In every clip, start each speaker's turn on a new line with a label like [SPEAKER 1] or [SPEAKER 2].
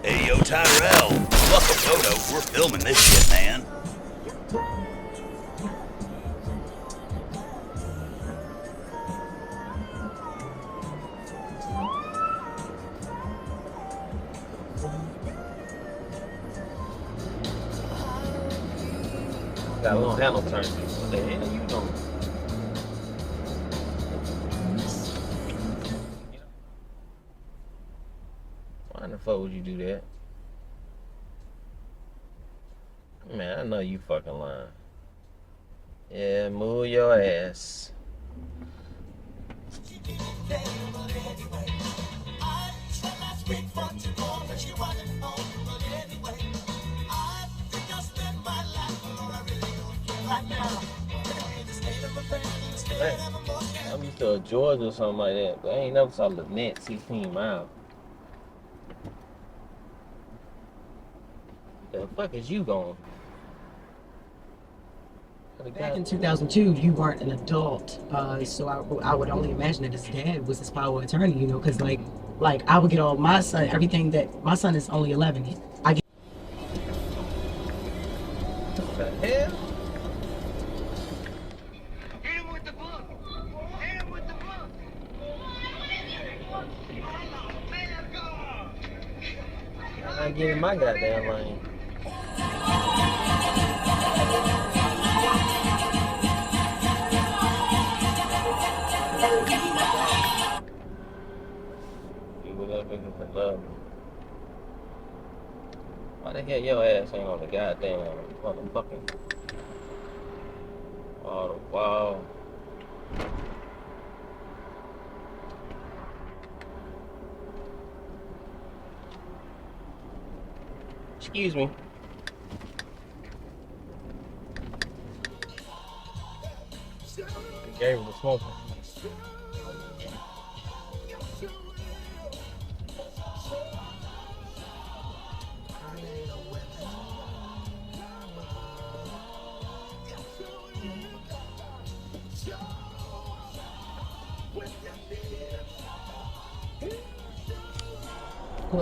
[SPEAKER 1] Hey, yo, Tyrell. Fuck a photo. We're filming this shit, man.
[SPEAKER 2] Got a little handle turn. What the hell are you doing? Why the fuck would you do that? Man, I know you fucking lying. Yeah, move your ass. Hey, I'm used to a George or something like that, but I ain't never saw Lynette 16 miles. The fuck is you going?
[SPEAKER 3] Back in 2002, you weren't an adult, so I would only imagine that his dad was his power of attorney, you know, because like I would get all my son, everything that my son is only 11. I get.
[SPEAKER 2] What the hell?
[SPEAKER 4] Hit him with the book. Hit him with the book.
[SPEAKER 2] I get in my goddamn lane. People that looking for love. Why the hell your ass ain't on the goddamn motherfucking wall? Excuse me. Gave him the smoker.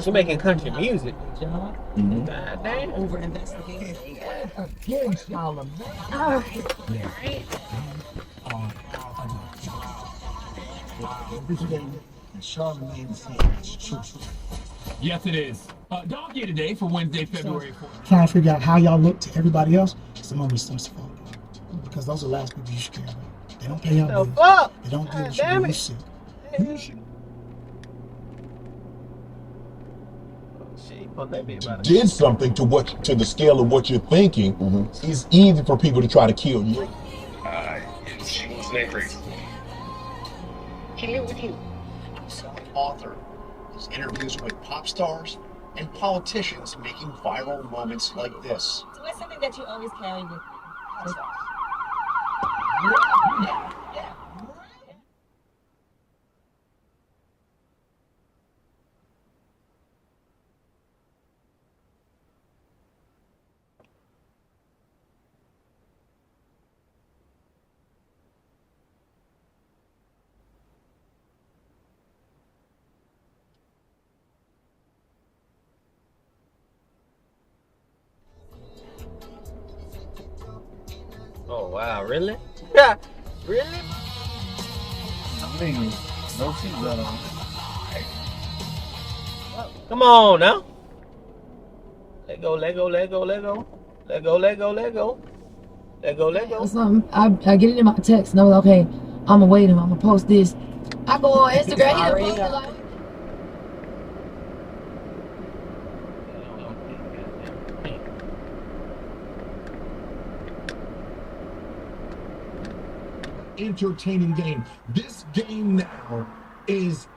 [SPEAKER 2] She making country music.
[SPEAKER 3] Mm-hmm.
[SPEAKER 2] God damn.
[SPEAKER 3] Over investigating.
[SPEAKER 5] Against y'all of this game, Charlamagne said it's true.
[SPEAKER 6] Yes, it is. Dog Year today for Wednesday, February 4th.
[SPEAKER 5] Trying to figure out how y'all look to everybody else, it's the moment it starts to fall apart. Because those are the last people you should care about. They don't pay your bills. They don't do what you do. You sick. You should.
[SPEAKER 7] Did something to the scale of what you're thinking, it's easy for people to try to kill you.
[SPEAKER 8] Snake race.
[SPEAKER 4] Here with you.
[SPEAKER 9] Selling author. His interviews with pop stars and politicians making viral moments like this.
[SPEAKER 10] So what's something that you always carry with you?
[SPEAKER 2] Oh wow, really? Yeah, really?
[SPEAKER 11] I mean, no seatbelt on.
[SPEAKER 2] Come on now. Let go, let go, let go, let go. Let go, let go, let go. Let go, let go.
[SPEAKER 12] Something. I get it in my text. No, okay, I'ma wait him. I'ma post this. I go on Instagram. He done posted like.
[SPEAKER 9] Entertaining game. This game now is